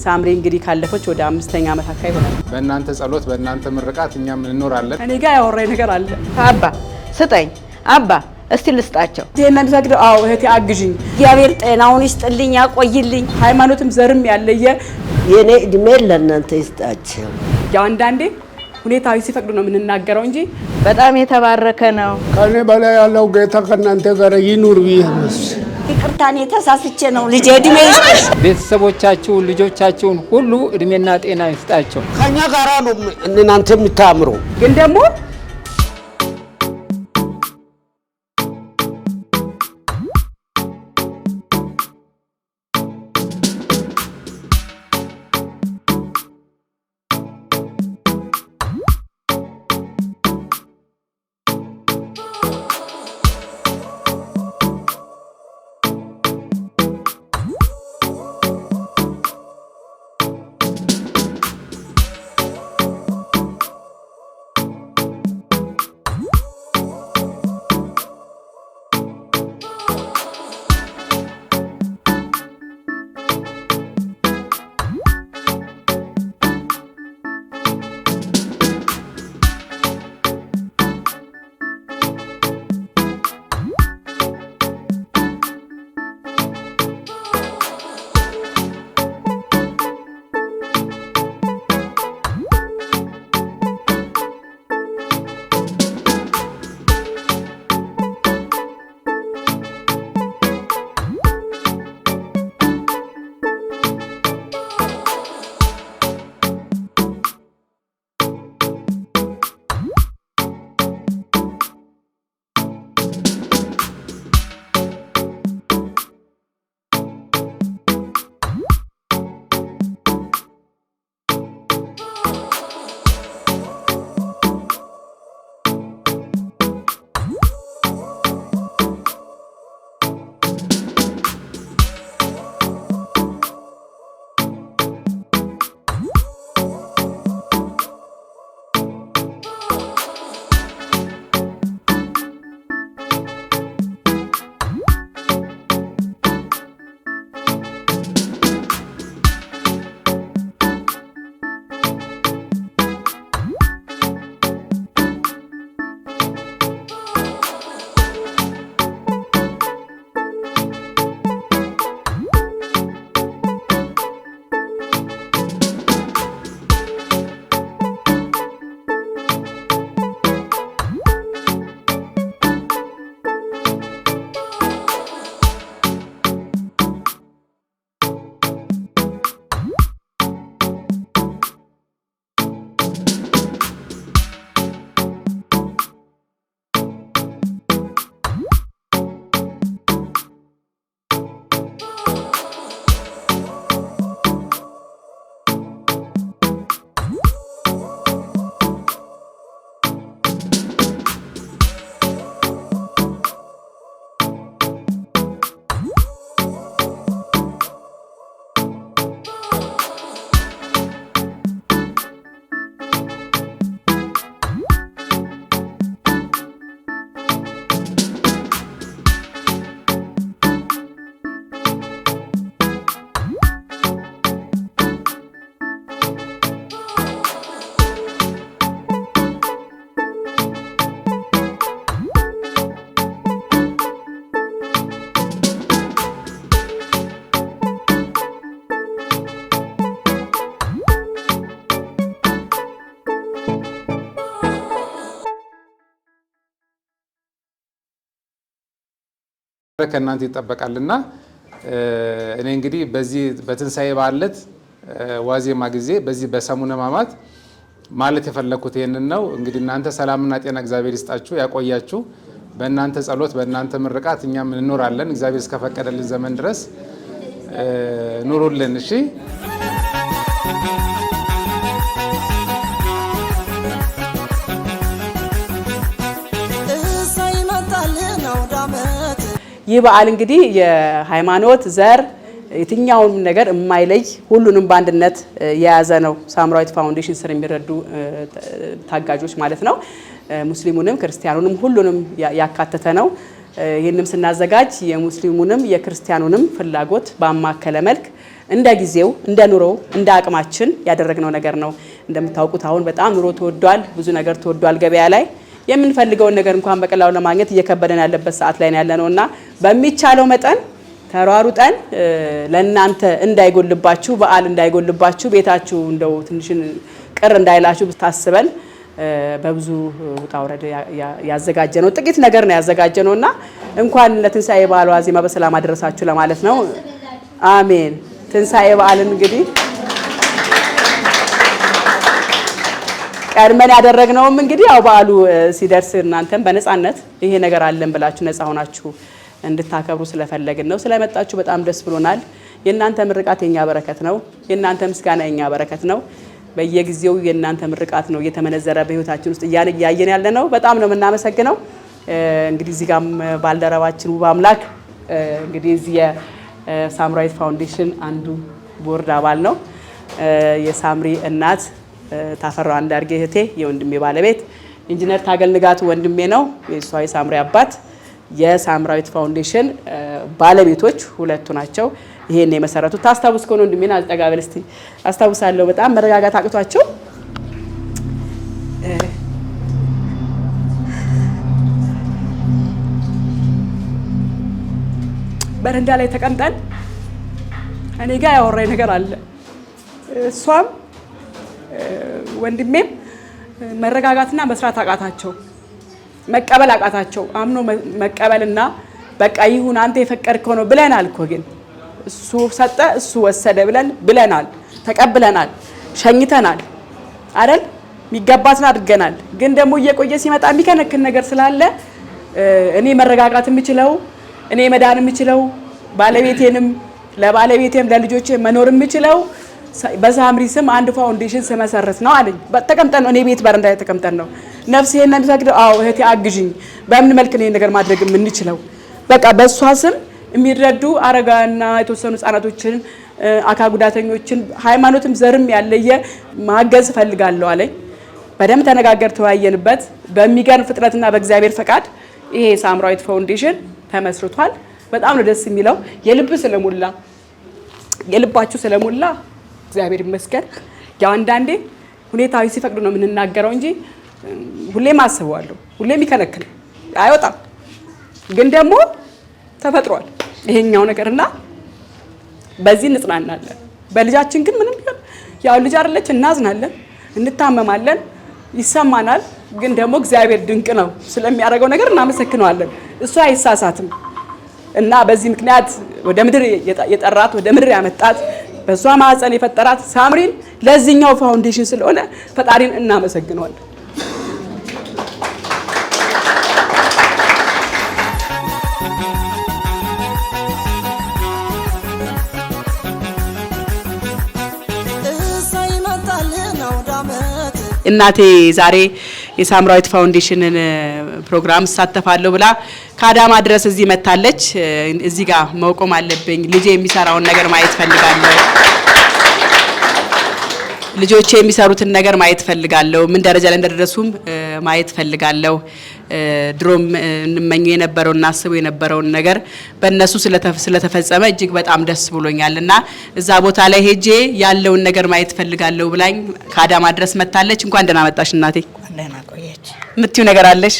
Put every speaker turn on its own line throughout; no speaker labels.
ሳምሪ እንግዲህ ካለፈች ወደ 5ኛ ዓመት አካባቢ ሆነ።
በእናንተ ጸሎት በእናንተ ምርቃት እኛም እንኖራለን።
እኔ ጋር ያወራኝ ነገር አለ።
አባ ስጠኝ አባ እስቲ ልስጣቸው
ዜና ቢሰግድ እህቴ አግዥኝ።
እግዚአብሔር ጤናውን ይስጥልኝ ያቆይልኝ።
ሃይማኖትም ዘርም ያለየ
የኔ እድሜ ለእናንተ ይስጣቸው።
ያው አንዳንዴ ሁኔታዊ ሲፈቅዱ ነው የምንናገረው እንጂ
በጣም የተባረከ ነው።
ከኔ በላይ ያለው ጌታ ከእናንተ ጋር ይኑር ብዬ
ይቅርታኔ ተሳስቼ ነው ልጄ እድሜ ይስጥሽ።
ቤተሰቦቻችሁን ልጆቻችሁን ሁሉ እድሜና ጤና ይስጣቸው።
ከኛ ጋራ ነው እናንተ የምታምሩ
ግን ደግሞ
ከእናንተ ይጠበቃልና እኔ እንግዲህ በዚህ በትንሳኤ በዓለት ዋዜማ ጊዜ በዚህ በሰሙነ ሕማማት ማለት የፈለኩት ይሄንን ነው። እንግዲህ እናንተ ሰላምና ጤና እግዚአብሔር ይስጣችሁ ያቆያችሁ። በእናንተ ጸሎት በእናንተ ምርቃት እኛም እንኖራለን። እግዚአብሔር እስከፈቀደልን ዘመን ድረስ ኑሩልን። እሺ
ይህ በዓል እንግዲህ የሃይማኖት ዘር የትኛውም ነገር የማይለይ ሁሉንም በአንድነት የያዘ ነው። ሳምራዊት ፋውንዴሽን ስር የሚረዱ ታጋጆች ማለት ነው። ሙስሊሙንም ክርስቲያኑንም ሁሉንም ያካተተ ነው። ይህንም ስናዘጋጅ የሙስሊሙንም የክርስቲያኑንም ፍላጎት ባማከለ መልክ እንደ ጊዜው እንደ ኑሮው እንደ አቅማችን ያደረግነው ነገር ነው። እንደምታውቁት አሁን በጣም ኑሮ ተወዷል፣ ብዙ ነገር ተወዷል ገበያ ላይ የምንፈልገውን ነገር እንኳን በቀላሉ ለማግኘት እየከበደን ያለበት ሰዓት ላይ ያለነውና በሚቻለው መጠን ተሯሩጠን ለእናንተ እንዳይጎልባችሁ በዓል እንዳይጎልባችሁ ቤታችሁ እንደው ትንሽን ቅር እንዳይላችሁ ታስበን በብዙ ውጣ ውረድ ያዘጋጀነው ጥቂት ነገር ነው ያዘጋጀነውና እንኳን ለትንሳኤ በዓል ዋዜማ በሰላም አደረሳችሁ ለማለት ነው። አሜን። ትንሳኤ በዓልን እንግዲህ ቀድመን ያደረግነውም እንግዲህ ያው በዓሉ ሲደርስ እናንተም በነፃነት ይሄ ነገር አለን ብላችሁ ነፃ ሆናችሁ እንድታከብሩ ስለፈለግን ነው። ስለመጣችሁ በጣም ደስ ብሎናል። የእናንተ ምርቃት የኛ በረከት ነው። የእናንተ ምስጋና የኛ በረከት ነው። በየጊዜው የእናንተ ምርቃት ነው እየተመነዘረ በህይወታችን ውስጥ እያየን ያለ ነው። በጣም ነው የምናመሰግነው። እንግዲህ እዚህ ጋር ባልደረባችን ውብ አምላክ እንግዲህ እዚህ የሳምራዊት ፋውንዴሽን አንዱ ቦርድ አባል ነው። የሳምሪ እናት ታፈራው አንዳርጌ እህቴ የወንድሜ ባለቤት ኢንጂነር ታገል ንጋቱ ወንድሜ ነው። የሷ የሳምሪ አባት የሳምራዊት ፋውንዴሽን ባለቤቶች ሁለቱ ናቸው። ይሄን የመሰረቱት ታስታውስ ከሆነ ወንድሜና አልጠጋበል እስቲ አስታውሳለሁ። በጣም መረጋጋት አቅቷቸው በረንዳ ላይ ተቀምጠን እኔ ጋር ያወራኝ ነገር አለ። እሷም ወንድሜም መረጋጋትና መስራት አቃታቸው፣ መቀበል አቃታቸው። አምኖ መቀበልና በቃ ይሁን አንተ የፈቀድከው ነው ብለናል እኮ ግን እሱ ሰጠ እሱ ወሰደ ብለናል፣ ተቀብለናል፣ ሸኝተናል አይደል? የሚገባትን አድርገናል። ግን ደግሞ እየቆየ ሲመጣ የሚከነክን ነገር ስላለ እኔ መረጋጋት የምችለው እኔ መዳን የምችለው ባለቤቴንም ለባለቤቴም ለልጆቼ መኖር የምችለው በሳምሪ ስም አንድ ፋውንዴሽን ስመሰርት ነው አለኝ። ተቀምጠን ነው እኔ ቤት በረንዳ ላይ ተቀምጠን ነው ነፍሴና የሚሰግደው። አዎ እህቴ አግዥኝ፣ በምን መልክ ነው ነገር ማድረግ የምንችለው? በቃ በሷ ስም የሚረዱ አረጋና የተወሰኑ ህጻናቶችን አካል ጉዳተኞችን ሃይማኖትም ዘርም ያለየ ማገዝ ፈልጋለሁ አለኝ። በደም ተነጋገር ተወያየንበት። በሚገርም ፍጥነትና በእግዚአብሔር ፈቃድ ይሄ ሳምራዊት ፋውንዴሽን ተመስርቷል። በጣም ነው ደስ የሚለው። የልባችሁ ስለሞላ እግዚአብሔር ይመስገን። ያው አንዳንዴ ሁኔታዊ ሲፈቅዱ ነው የምንናገረው እንጂ ሁሌም አስበዋለሁ፣ ሁሌም ይከለክል አይወጣም። ግን ደግሞ ተፈጥሯል ይሄኛው ነገርና በዚህ እንጽናናለን። በልጃችን ግን ምንም ቢሆን ያው ልጅ አይደለች፣ እናዝናለን፣ እንታመማለን፣ ይሰማናል። ግን ደግሞ እግዚአብሔር ድንቅ ነው ስለሚያደርገው ነገር እናመሰግነዋለን። እሱ አይሳሳትም እና በዚህ ምክንያት ወደ ምድር የጠራት ወደ ምድር ያመጣት በሷ ማህፀን የፈጠራት ሳምሪን ለዚህኛው ፋውንዴሽን ስለሆነ ፈጣሪን እናመሰግነዋለን። እናቴ ዛሬ የሳምራዊት ፋውንዴሽንን ፕሮግራም ሳተፋለሁ ብላ ከአዳማ ድረስ እዚህ መታለች። እዚህ ጋር መቆም አለብኝ፣ ልጄ የሚሰራውን ነገር ማየት ፈልጋለሁ፣ ልጆቼ የሚሰሩትን ነገር ማየት ፈልጋለሁ፣ ምን ደረጃ ላይ እንደደረሱም ማየት ፈልጋለሁ። ድሮም እንመኘው የነበረው እና አስበው የነበረውን ነገር በእነሱ ስለተፈጸመ እጅግ በጣም ደስ ብሎኛልና እዛ ቦታ ላይ ሄጄ ያለውን ነገር ማየት ፈልጋለሁ ብላኝ ከአዳማ ድረስ መታለች። እንኳን ደህና መጣሽ እናቴ።
ደህና ቆየች።
የምትይው ነገር አለሽ?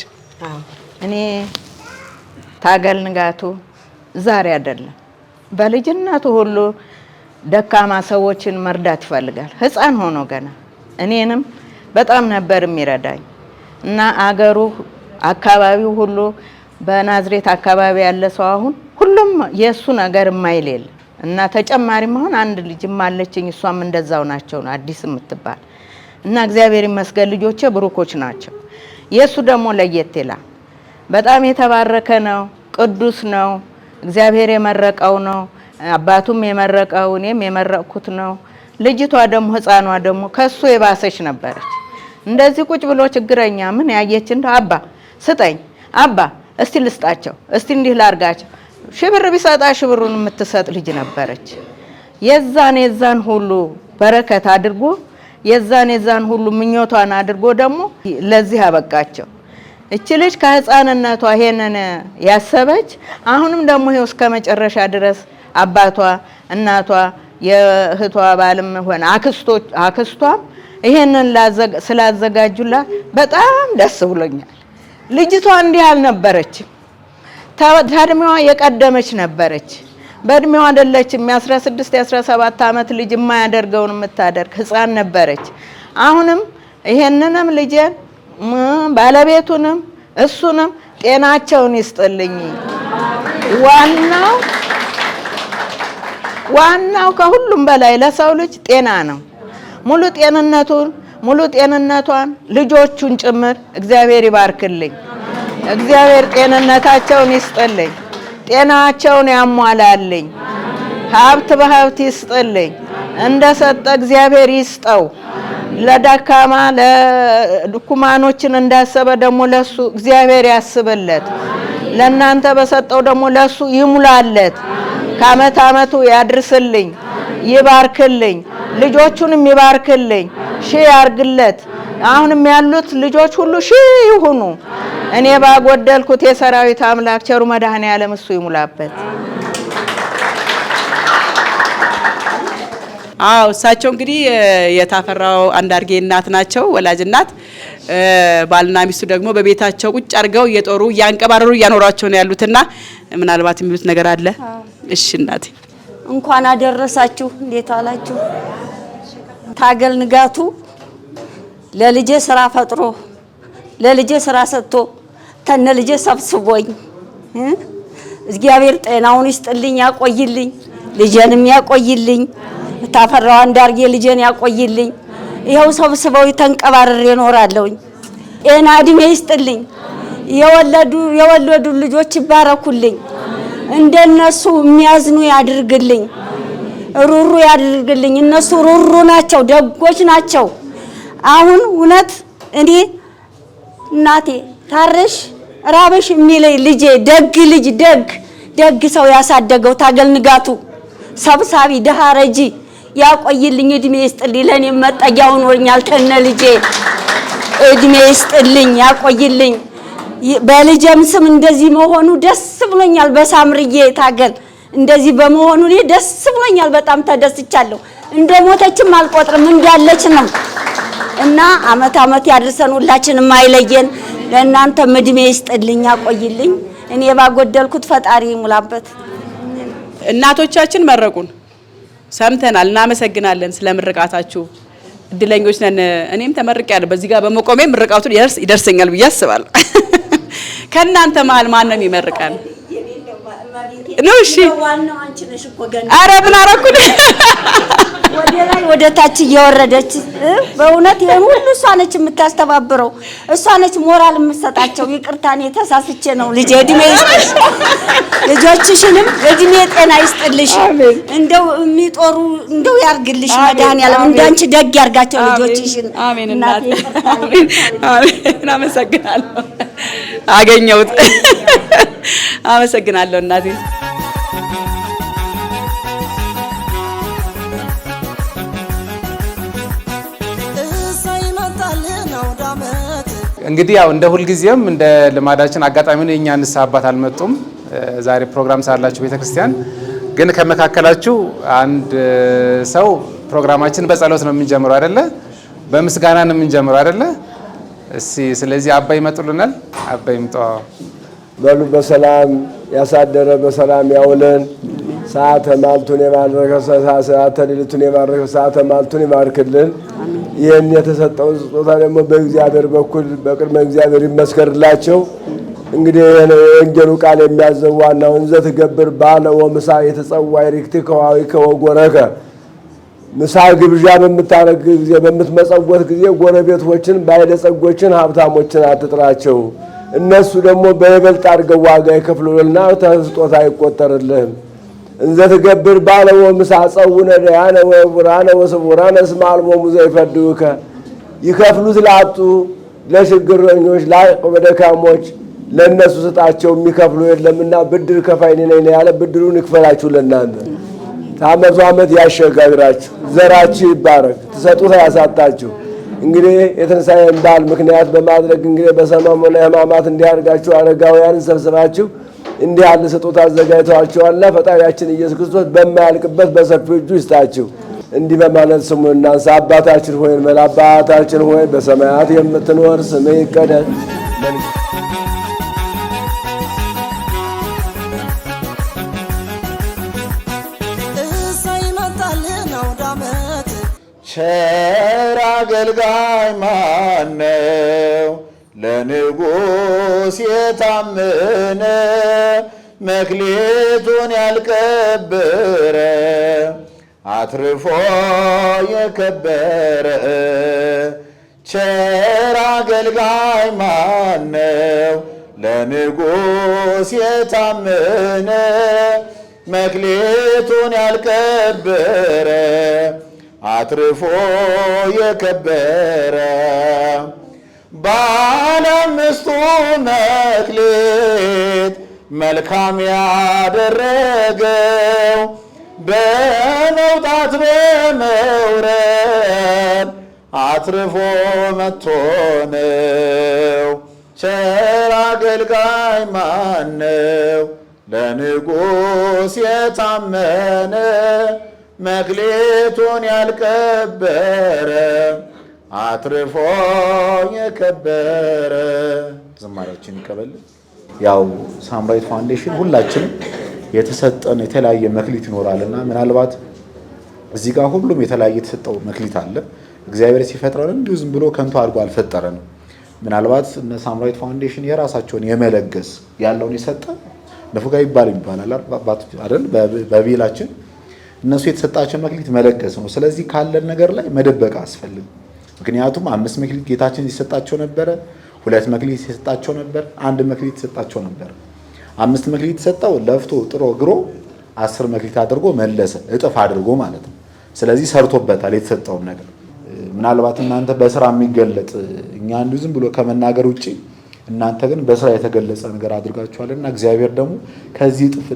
እኔ ታገል ንጋቱ ዛሬ አይደለም በልጅነቱ ሁሉ ደካማ ሰዎችን መርዳት ይፈልጋል። ህፃን ሆኖ ገና እኔንም በጣም ነበር የሚረዳኝ እና አገሩ አካባቢው ሁሉ በናዝሬት አካባቢ ያለ ሰው አሁን ሁሉም የሱ ነገር የማይሌል እና ተጨማሪ መሆን አንድ ልጅም አለችኝ፣ እሷም እንደዛው ናቸው አዲስ የምትባል እና እግዚአብሔር ይመስገን ልጆቼ ብሩኮች ናቸው። የሱ ደግሞ ለየት ይላል። በጣም የተባረከ ነው፣ ቅዱስ ነው፣ እግዚአብሔር የመረቀው ነው፣ አባቱም የመረቀው እኔም የመረቅኩት ነው። ልጅቷ ደግሞ ህፃኗ ደግሞ ከሱ የባሰች ነበረች። እንደዚህ ቁጭ ብሎ ችግረኛ ምን ያየች እንደ አባ ስጠኝ፣ አባ እስቲ ልስጣቸው፣ እስቲ እንዲህ ላርጋቸው፣ ሽብር ቢሰጣ ሽብሩን የምትሰጥ ልጅ ነበረች። የዛን ሁሉ በረከት አድርጎ የዛን ሁሉ ምኞቷን አድርጎ ደግሞ ለዚህ አበቃቸው። እቺ ልጅ ከህፃንነቷ ይሄንን ያሰበች አሁንም ደግሞ ይሄው እስከ መጨረሻ ድረስ አባቷ እናቷ የእህቷ ባልም ሆነ አክስቷም ይሄንን ስላዘጋጁላት በጣም ደስ ብሎኛል። ልጅቷ እንዲህ አልነበረችም። ታድሚዋ የቀደመች ነበረች። በእድሜዋ አይደለችም። የ16 የ17 ዓመት ልጅ የማያደርገውን የምታደርግ ህፃን ነበረች። አሁንም ይሄንንም ልጄን ባለቤቱንም እሱንም ጤናቸውን ይስጥልኝ። ዋናው ከሁሉም በላይ ለሰው ልጅ ጤና ነው። ሙሉ ጤንነቷን ልጆቹን ጭምር እግዚአብሔር ይባርክልኝ። እግዚአብሔር ጤንነታቸውን ይስጥልኝ። ጤናቸውን ያሟላልኝ። ሀብት በሀብት ይስጥልኝ። እንደሰጠ እግዚአብሔር ይስጠው። ለደካማ ለድኩማኖችን እንዳሰበ ደግሞ ለሱ እግዚአብሔር ያስብለት። ለእናንተ በሰጠው ደግሞ ለሱ ይሙላለት። ከዓመት ዓመቱ ያድርስልኝ፣ ይባርክልኝ። ልጆቹንም ይባርክልኝ፣ ሺህ ያርግለት። አሁንም ያሉት ልጆች ሁሉ ሺህ ይሁኑ። እኔ ባጎደልኩት የሰራዊት አምላክ ቸሩ መድኃኔዓለም እሱ ይሙላበት።
አዎ እሳቸው እንግዲህ የታፈራው አንዳርጌ እናት ናቸው፣ ወላጅ እናት። ባልና ሚስቱ ደግሞ በቤታቸው ቁጭ አድርገው እየጦሩ እያንቀባረሩ እያኖሯቸው ነው ያሉትና ምናልባት የሚሉት ነገር አለ። እሺ እናቴ
እንኳን አደረሳችሁ። እንዴት አላችሁ? ታገል ንጋቱ ለልጄ ስራ ፈጥሮ ለልጄ ስራ ሰጥቶ ተነ ልጄ ሰብስቦኝ እግዚአብሔር ጤናውን ይስጥልኝ፣ ያቆይልኝ፣ ልጄንም ያቆይልኝ። ታፈራው አንዳርጌ ልጄን ያቆይልኝ። ይኸው ሰብስበው ተንቀባረር ይኖራለሁኝ። ጤና እድሜ ይስጥልኝ። የወለዱ ልጆች ይባረኩልኝ። እንደነሱ የሚያዝኑ ያድርግልኝ፣ ሩሩ ያድርግልኝ። እነሱ ሩሩ ናቸው፣ ደጎች ናቸው። አሁን እውነት እኔ እናቴ ታረሽ ራበሽ የሚለኝ ልጄ ደግ ሰው ያሳደገው ታገል ንጋቱ ሰብሳቢ ደሃ ረጂ ያቆይልኝ፣ እድሜ ይስጥልኝ። ለኔ መጠጊያው ኖርኛል ተነ ልጄ እድሜ ይስጥልኝ፣ ያቆይልኝ። በልጄም ስም እንደዚህ መሆኑ ደስ ብሎኛል። በሳምርዬ ታገል እንደዚህ በመሆኑ እኔ ደስ ብሎኛል። በጣም ተደስቻለሁ። እንደሞተችም አልቆጥርም እንዳለች ነው። እና አመት ያድርሰን፣ ሁላችንም አይለየን። ለእናንተም እድሜ ይስጥልኝ፣ ያቆይልኝ። እኔ ባጎደልኩት ፈጣሪ ይሙላበት።
እናቶቻችን መረቁን ሰምተናል። እናመሰግናለን ስለ ምርቃታችሁ። እድለኞች ነን። እኔም ተመርቄያለሁ። በዚህ ጋር በመቆሜ ምርቃቱ ይደርሰኛል ብዬ አስባለሁ። ከእናንተ መሀል ማን ነው የሚመርቀን? ነው እሺ። ኧረ ምን አደረኩኝ?
ወደ ላይ ወደ ታች እየወረደች በእውነት ይሄን ሁሉ እሷ ነች የምታስተባብረው። እሷ ነች ሞራል የምትሰጣቸው። ይቅርታኔ ተሳስቼ ነው ልጄ። እድሜ ይስጥልሽ፣ ልጆችሽንም እድሜ ጤና ይስጥልሽ። እንደው የሚጦሩ እንደው ያርግልሽ መድኃኔዓለም። እንዳንቺ ደግ ያርጋቸው ልጆችሽን።
አሜን እናቴ፣ አሜን። አመሰግናለሁ። አገኘሁት። አመሰግናለሁ እናቴ።
እንግዲህ ያው እንደ ሁልጊዜም እንደ ልማዳችን አጋጣሚ ነው የኛ ንስሐ አባት አልመጡም። ዛሬ ፕሮግራም ሳላችሁ ቤተክርስቲያን ግን ከመካከላችሁ አንድ ሰው ፕሮግራማችን በጸሎት ነው የምንጀምረው አይደለ? በምስጋና ነው የምንጀምረው አይደለ? እሺ፣ ስለዚህ አባይ ይመጡልናል። አባይ ይምጣ።
በሉ በሰላም ያሳደረ በሰላም ያውለን። ሰዓተ ማልቱን የባረከ ሰዓተ ሌሊቱን የባረከ ሰዓተ ማልቱን ይባርክልን። ይህን የተሰጠውን ስጦታ ደግሞ በእግዚአብሔር በኩል በቅድመ እግዚአብሔር ይመስከርላቸው። እንግዲህ የወንጌሉ ቃል የሚያዘው ዋናውን ዘትገብር ባለ ወምሳ የተጸዋ ይሪክቲ ከዋዊ ከወጎረከ ምሳ ግብዣ በምታረግ ጊዜ በምትመጸወት ጊዜ ጎረቤቶችን ባለጸጎችን ሀብታሞችን አትጥራቸው። እነሱ ደግሞ በይበልጥ አድርገው ዋጋ ይከፍሉልና ተስጦታ አይቆጠርልህም። እንዘ ትገብር ባለው ምሳ ጸውነ ያነ ወብራነ ወስቡራነ ስማልሞ ሙዘ ይፈድውከ ይከፍሉት ላጡ ለችግረኞች ለአቅመ ደካሞች ለነሱ ስጣቸው። የሚከፍሉ የለምና ብድር ከፋይ ነኝ ያለ ብድሩን ይክፈላችሁ። ለእናንተ ታመቱ ዓመት ያሸጋግራችሁ፣ ዘራችሁ ይባረክ፣ ትሰጡት ያሳጣችሁ። እንግዲህ የትንሣኤን በዓል ምክንያት በማድረግ እንግዲህ በሰሙነ ሕማማት እንዲያርጋችሁ አረጋውያንን ሰብስባችሁ እንዲህ ያለ ስጦታ አዘጋጅተዋቸዋልና ፈጣሪያችን ኢየሱስ ክርስቶስ በማያልቅበት በሰፊው እጁ ይስጣችሁ። እንዲህ በማለት ስሙን እናንሳ። አባታችን ሆይ እንበል። አባታችን ሆይ በሰማያት የምትኖር ስምህ ይቀደስ።
ቸር አገልጋይ ማነው ለንጉሥ የታመነ መክሊቱን ያልቀበረ አትርፎ የከበረ ቸር አገልጋይ ማነው ለንጉሥ የታመነ መክሊቱን ያልቀበረ አትርፎ የከበረ ባለ አምስቱ መክሊት መልካም ያደረገው በመውጣት በመውረድ አትርፎ መጥቶ ነው። ቸር አገልጋይ ማነው ለንጉሥ የታመነ መክሊቱን ያልቀበረ አትርፎ የከበረ። ዝማሬዎችን ይቀበል። ያው ሳምራዊት ፋውንዴሽን ሁላችንም የተሰጠን የተለያየ መክሊት ይኖራልና ምናልባት እዚህ ጋር ሁሉም የተለያየ የተሰጠው መክሊት አለ። እግዚአብሔር ሲፈጥረን እንዲሁ ዝም ብሎ ከንቱ አድርጎ አልፈጠረንም። ምናልባት እነ ሳምራዊት ፋውንዴሽን የራሳቸውን የመለገስ ያለውን የሰጠ ንፉጋ ይባላል አይደል? በቤላችን እነሱ የተሰጣቸው መክሊት መለገስ ነው። ስለዚህ ካለን ነገር ላይ መደበቅ አስፈልግ። ምክንያቱም 5 መክሊት ጌታችን ሲሰጣቸው ነበረ፣ 2 መክሊት ሲሰጣቸው ነበር፣ 1 መክሊት ሲሰጣቸው ነበር። 5 መክሊት ሰጠው ለፍቶ ጥሮ ግሮ 10 መክሊት አድርጎ መለሰ፣ እጥፍ አድርጎ ማለት ነው። ስለዚህ ሰርቶበታል የተሰጠውን ነገር። ምናልባት እናንተ በስራ የሚገለጥ እኛ አንዱ ዝም ብሎ ከመናገር ውጪ እናንተ ግን በስራ የተገለጸ ነገር አድርጋችኋልና እግዚአብሔር ደግሞ ከዚህ እጥፍ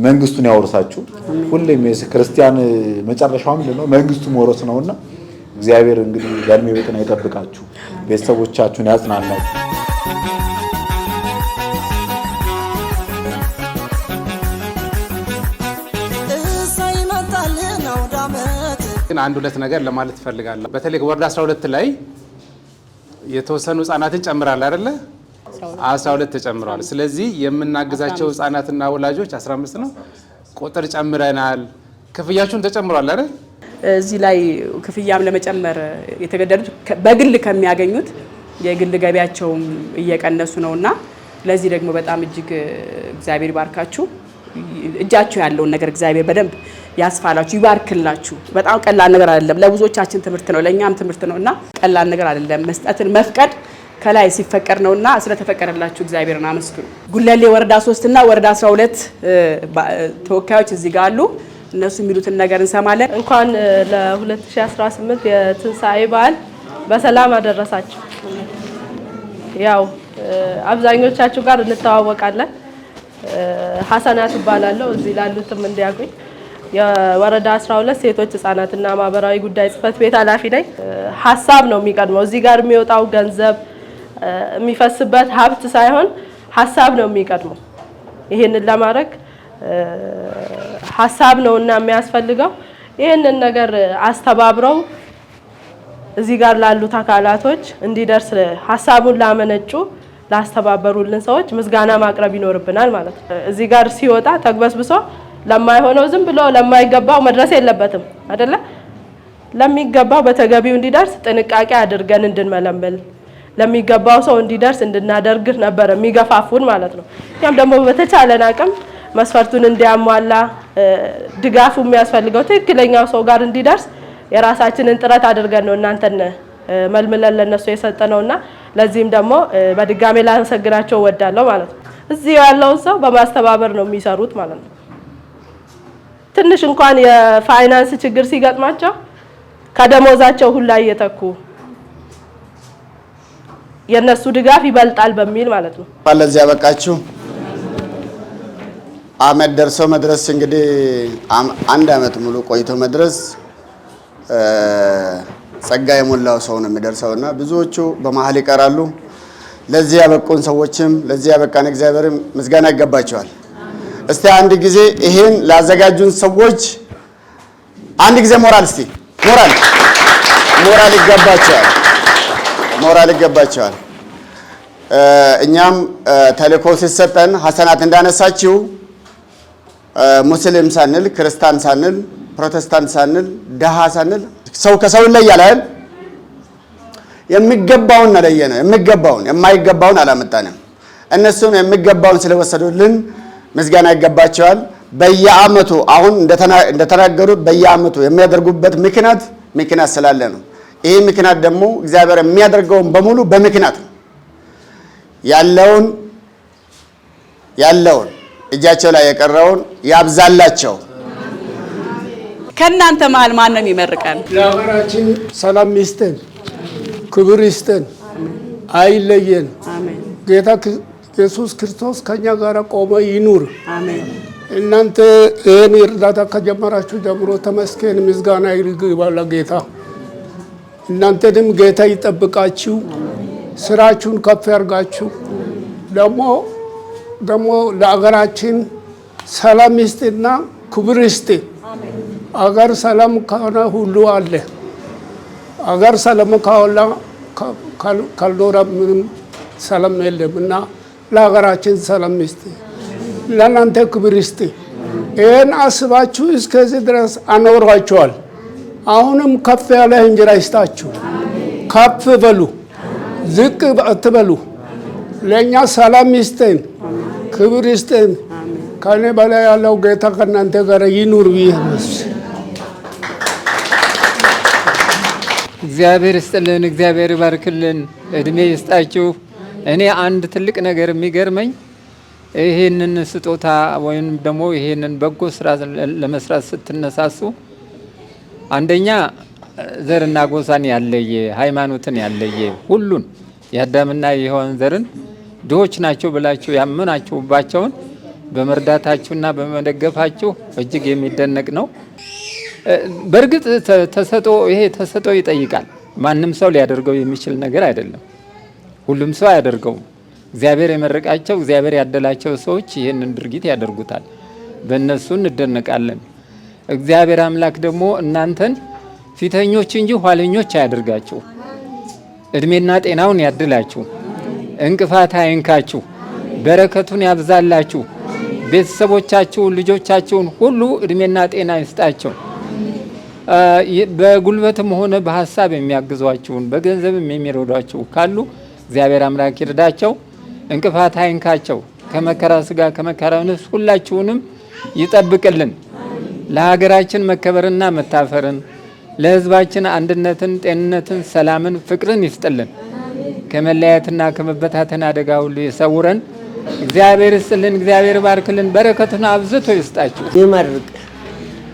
መንግስቱን ያወርሳችሁ። ሁሌም ክርስቲያን መጨረሻው ምንድነው? መንግስቱ መውረስ ነውና እግዚአብሔር እንግዲህ በእድሜ በጤና ይጠብቃችሁ፣ ቤተሰቦቻችሁን ያጽናናችሁ።
ግን አንድ ሁለት ነገር ለማለት ፈልጋለሁ። በተለይ ወረዳ 12 ላይ የተወሰኑ ህጻናትን ጨምራል አይደለ? 12 ተጨምረዋል። ስለዚህ የምናግዛቸው ህጻናትና ወላጆች 15 ነው ቁጥር ጨምረናል። ክፍያችሁን ተጨምሯል አይደል?
እዚህ ላይ ክፍያም ለመጨመር የተገደዱት በግል ከሚያገኙት የግል ገቢያቸውም እየቀነሱ ነውና ለዚህ ደግሞ በጣም እጅግ እግዚአብሔር ይባርካችሁ። እጃችሁ ያለውን ነገር እግዚአብሔር በደንብ ያስፋላችሁ፣ ይባርክላችሁ። በጣም ቀላል ነገር አይደለም። ለብዙዎቻችን ትምህርት ነው፣ ለኛም ትምህርት ነውና ቀላል ነገር አይደለም። መስጠትን መፍቀድ ከላይ ሲፈቀድ ነውና ስለተፈቀደላችሁ እግዚአብሔርን አመስግኑ። ጉለሌ ወረዳ 3 እና ወረዳ 12 ተወካዮች እዚህ ጋር አሉ። እነሱ የሚሉትን ነገር እንሰማለን።
እንኳን ለ2018 የትንሳኤ በዓል በሰላም አደረሳችሁ። ያው አብዛኞቻችሁ ጋር እንተዋወቃለን። ሐሰናት እባላለሁ። እዚህ ላሉትም እንዲያውቁኝ የወረዳ 12 ሴቶች ህጻናትና ማህበራዊ ጉዳይ ጽህፈት ቤት ኃላፊ ነኝ። ሀሳብ ነው የሚቀድመው። እዚህ ጋር የሚወጣው ገንዘብ የሚፈስበት ሀብት ሳይሆን ሀሳብ ነው የሚቀድመው። ይሄንን ለማድረግ ሀሳብ ነውና የሚያስፈልገው። ይሄንን ነገር አስተባብረው እዚህ ጋር ላሉት አካላቶች እንዲደርስ ሀሳቡን ላመነጩ ላስተባበሩልን ሰዎች ምስጋና ማቅረብ ይኖርብናል ማለት ነው። እዚህ ጋር ሲወጣ ተግበስብሶ ለማይሆነው ዝም ብሎ ለማይገባው መድረስ የለበትም አይደለ? ለሚገባው በተገቢው እንዲደርስ ጥንቃቄ አድርገን እንድንመለመል ለሚገባው ሰው እንዲደርስ እንድናደርግ ነበር የሚገፋፉን ማለት ነው። ያም ደግሞ በተቻለን አቅም መስፈርቱን እንዲያሟላ ድጋፉ የሚያስፈልገው ትክክለኛው ሰው ጋር እንዲደርስ የራሳችንን ጥረት አድርገን ነው እናንተን መልምለን ለነሱ የሰጠነውና ለዚህም ደግሞ በድጋሜ ላመሰግናቸው እወዳለሁ ማለት ነው። እዚህ ያለውን ሰው በማስተባበር ነው የሚሰሩት ማለት ነው። ትንሽ እንኳን የፋይናንስ ችግር ሲገጥማቸው ከደሞዛቸው ሁላ እየተኩ የነሱ ድጋፍ ይበልጣል በሚል ማለት ነው።
ለዚህ ያበቃችሁ አመት ደርሶ መድረስ እንግዲህ 1 አመት ሙሉ ቆይቶ መድረስ ጸጋ የሞላው ሰው ነው የሚደርሰውና ብዙዎቹ በመሀል ይቀራሉ። ለዚህ ያበቁን ሰዎችም ለዚህ ያበቃን እግዚአብሔርም ምስጋና ይገባቸዋል። እስቲ አንድ ጊዜ ይሄን ላዘጋጁን ሰዎች አንድ ጊዜ ሞራል እስቲ ሞራል ይገባቸዋል። እኛም ተልእኮ ሲሰጠን ሐሰናት እንዳነሳችው ሙስሊም ሳንል ክርስቲያን ሳንል ፕሮቴስታንት ሳንል ደሃ ሳንል ሰው ከሰው ይለያል አይደል? የሚገባውን ለየነ የሚገባውን የማይገባውን አላመጣንም። እነሱም የሚገባውን ስለወሰዱልን ምስጋና ይገባቸዋል። በየአመቱ አሁን እንደተናገሩት በየአመቱ የሚያደርጉበት ምክንያት ስላለ ነው። ይሄ ምክንያት ደግሞ እግዚአብሔር የሚያደርገውን በሙሉ በምክንያት ነው። ያለውን እጃቸው ላይ የቀረውን ያብዛላቸው።
ከእናንተ መሀል ማን ነው የሚመርቀን?
ለሀገራችን ሰላም ይስጠን፣ ክብር ይስጠን፣ አይለየን። ጌታ ኢየሱስ ክርስቶስ ከኛ ጋር ቆመ ይኑር። እናንተ ይህን እርዳታ ከጀመራችሁ ጀምሮ ተመስገን፣ ምስጋና ይግባ ለጌታ። እናንተንም ጌታ ይጠብቃችሁ፣ ስራችሁን ከፍ ያርጋችሁ። ደግሞ ለአገራችን ሰላም ይስጥና ክብር ይስጥ። አገር ሰላም ከሆነ ሁሉ አለ። አገር ሰላም ካልኖረ ምንም ሰላም የለም እና ለሀገራችን ሰላም ይስጥ፣ ለእናንተ ክብር ይስጥ። ይህን አስባችሁ እስከዚህ ድረስ አኖሯቸዋል። አሁንም ከፍ ያለ እንጀራ ይስጣችሁ። ከፍ በሉ፣ ዝቅ አትበሉ። ለእኛ ሰላም ይስጠን፣ ክብር ይስጠን። ከኔ በላይ ያለው ጌታ ከእናንተ ጋር ይኑር ብዬ
እግዚአብሔር ይስጥልን፣ እግዚአብሔር ይባርክልን፣ እድሜ ይስጣችሁ። እኔ አንድ ትልቅ ነገር የሚገርመኝ ይሄንን ስጦታ ወይም ደግሞ ይሄንን በጎ ስራ ለመስራት ስትነሳሱ አንደኛ ዘርና ጎሳን ያለየ ሃይማኖትን ያለየ ሁሉን የአዳምና የሔዋን ዘርን ድሆች ናቸው ብላችሁ ያመናችሁባቸውን በመርዳታችሁና በመደገፋችሁ እጅግ የሚደነቅ ነው። በእርግጥ ይሄ ተሰጦ ይጠይቃል። ማንም ሰው ሊያደርገው የሚችል ነገር አይደለም። ሁሉም ሰው አያደርገውም። እግዚአብሔር የመረቃቸው እግዚአብሔር ያደላቸው ሰዎች ይህንን ድርጊት ያደርጉታል። በእነሱ እንደነቃለን። እግዚአብሔር አምላክ ደግሞ እናንተን ፊተኞች እንጂ ኋለኞች አያደርጋችሁ። እድሜና ጤናውን ያድላችሁ፣ እንቅፋት አይንካችሁ፣ በረከቱን ያብዛላችሁ። ቤተሰቦቻችሁን ልጆቻችሁን ሁሉ እድሜና ጤና ይስጣቸው። በጉልበትም ሆነ በሀሳብ የሚያግዟችሁን በገንዘብም የሚረዷችሁ ካሉ እግዚአብሔር አምላክ ይርዳቸው፣ እንቅፋት አይንካቸው። ከመከራ ስጋ ከመከራ ነፍስ ሁላችሁንም ይጠብቅልን። ለሀገራችን መከበርና መታፈርን፣ ለሕዝባችን አንድነትን፣ ጤንነትን፣ ሰላምን፣ ፍቅርን ይስጥልን። ከመለያየትና ከመበታተን አደጋ ሁሉ ይሰውረን። እግዚአብሔር ይስጥልን፣ እግዚአብሔር ባርክልን፣ በረከቱን አብዝቶ ይስጣችሁ።
ይመርቅ።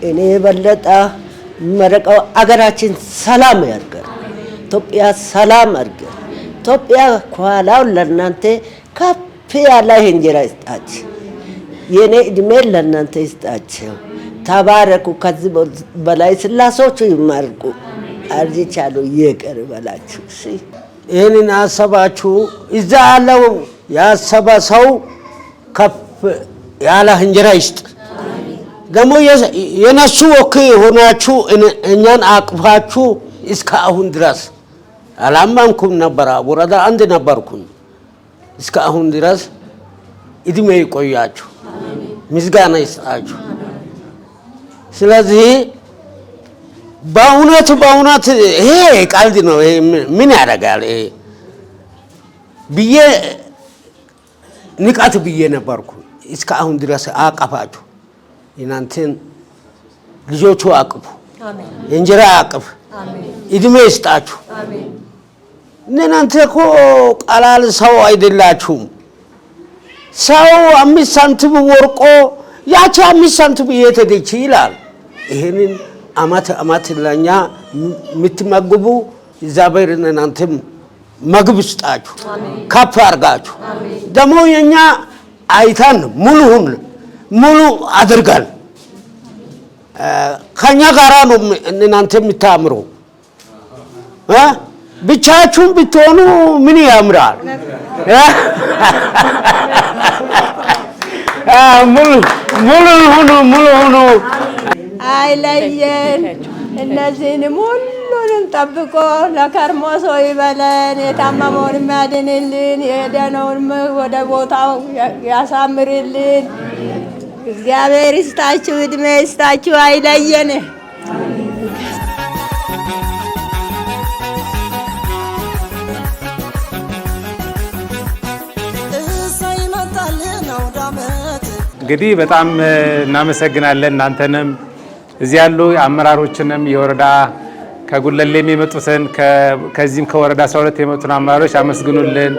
እኔ የበለጠ መረቀው አገራችን ሰላም ያርገን፣ ኢትዮጵያ ሰላም ያርገን። ኢትዮጵያ ከኋላው ለእናንተ ከፍ ያለ እንጀራ ይስጣችሁ። የኔ እድሜ ለእናንተ ይስጣችሁ። ተባረኩ። ከዚህ በላይ ስላሶቹ ይማርቁ። አርጅቻሉ ይቅር በላችሁ። እሺ ይህንን አሰባችሁ እዛ ያለው ያሰበ ሰው ከፍ ያለ እንጀራ ይስጥ። ደግሞ የነሱ ወኪል ሆናችሁ እኛን አቅፋችሁ እስከ አሁን ድረስ አላማንኩም ነበረ። ወረዳ አንድ ነበርኩኝ። እስከ አሁን ድረስ እድሜ ይቆያችሁ፣ ምስጋና ይስጣችሁ። ስለዚህ በእውነት ይሄ ቀልድ ነው። ይሄ ምን ያደርጋል? ይሄ ብዬ ንቃት ብዬ ነበርኩ። እስከ አሁን ድረስ አቀፋችሁ። እናንተን ልጆቹ አቅፉ፣ እንጀራ አቅፍ፣ እድሜ ይስጣችሁ። እናንተ እኮ ቀላል ሰው አይደላችሁም። ሰው 5 ሳንቲም ወርቆ ያቺ 5 ሳንቲም የት ሄደች ይላል። ይሄንን አመት ለኛ የምትመግቡ እግዚአብሔር እናንተም ምግብ ይስጣችሁ፣ ከፍ አድርጋችሁ። ደግሞ የኛ አይታን ሙሉ አድርጋል። ከኛ ጋራ ነው እናንተ የምታምሩ። ብቻችሁን ብትሆኑ ምን ያምራል? ሙሉ ሁኑ።
አይለየን። እነዚህንም ሁሉንም ጠብቆ ለከርሞ ሰው ይበለን። የታመመውን የሚያድንልን፣ የሄደነውንም ወደ ቦታው ያሳምርልን። እግዚአብሔር ይስጣችሁ፣ እድሜ ይስጣችሁ፣ አይለየን።
እንግዲህ በጣም እናመሰግናለን። እናንተንም እዚህ ያሉ አመራሮችንም የወረዳ ከጉለሌ የሚመጡትን ከዚህም ከወረዳ 12 የመጡን አመራሮች አመስግኑልን።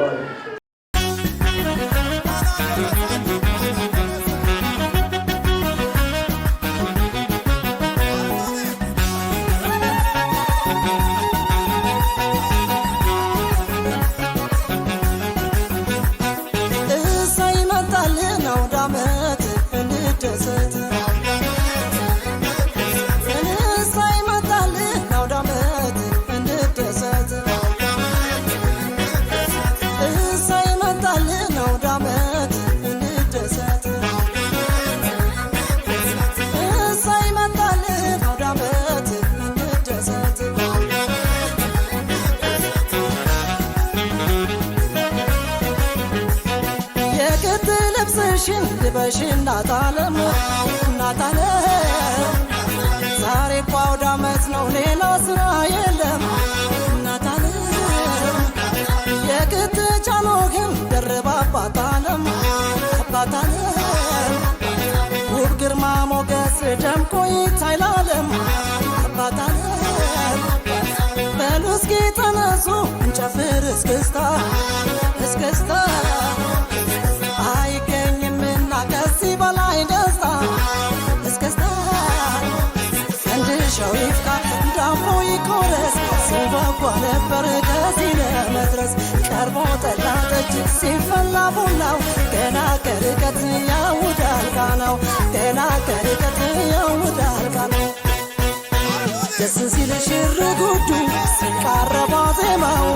ዛሬ እኮ አውደ ዓመት ነው፣ ሌላ ስራ የለም። የክትቻኖ ግን ደርባ አባታለም ውብ ግርማ ሞገስ ደምቆ ይታይላለም። አባታለም በሉ እስኪ ተነሱ እንጨፍር እስክስታ እስክስታ አይገኝምና ከዚህ በላይ ደስታ እስክስታ እንድሻው ይፍካ ዳሞ ይቆረስ ሲጓጓ ነበር ከዚህ ለመድረስ ቀርቦ ጠላ ጠጅ ሲፈላ ቡናው ገና ከርቀት ያውዳል ቃናው ገና ከርቀት ያውዳል ቃናው ደስ ሲል ሽር ጉዱ ሲቃረባ ዜማው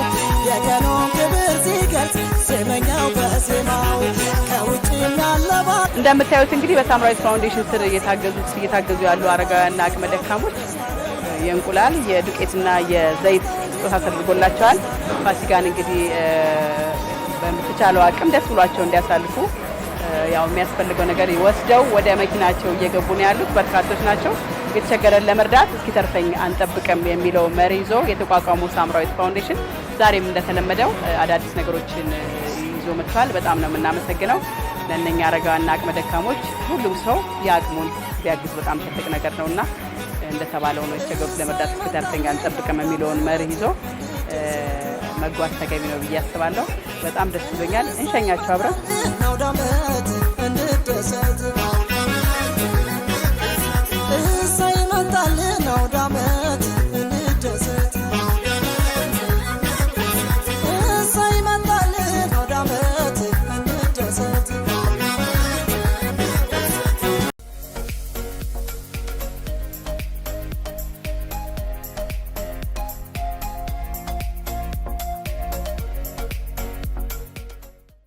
የቀኑን ክብር ሲገልጽ ዜመኛው በዜማው ከውጭ ያለባ
እንደምታዩት እንግዲህ በሳምራዊት ፋውንዴሽን ስር እየታገዙ ያሉ አረጋውያንና አቅመ ደካሞች የእንቁላል የዱቄትና የዘይት ስጦታ ተደርጎላቸዋል። ፋሲካን እንግዲህ በምትቻለው አቅም ደስ ብሏቸው እንዲያሳልፉ ያው የሚያስፈልገው ነገር ወስደው ወደ መኪናቸው እየገቡ ነው ያሉት። በርካቶች ናቸው። የተቸገረን ለመርዳት እስኪተርፈኝ አንጠብቅም የሚለው መሪ ይዞ የተቋቋመው ሳምራዊት ፋውንዴሽን ዛሬም እንደተለመደው አዳዲስ ነገሮችን ይዞ መጥቷል። በጣም ነው የምናመሰግነው። ለእነኛ አረጋውያንና አቅመ ደካሞች ሁሉም ሰው የአቅሙን ቢያግዝ በጣም ትልቅ ነገር ነውና እንደተባለው ነው የተቸገሩት ለመርዳት እስኪተርፈኝ አንጠብቅም የሚለውን መሪ ይዞ መጓዝ ተገቢ ነው ብዬ አስባለሁ። በጣም ደስ ብሎኛል። እንሸኛቸው አብረን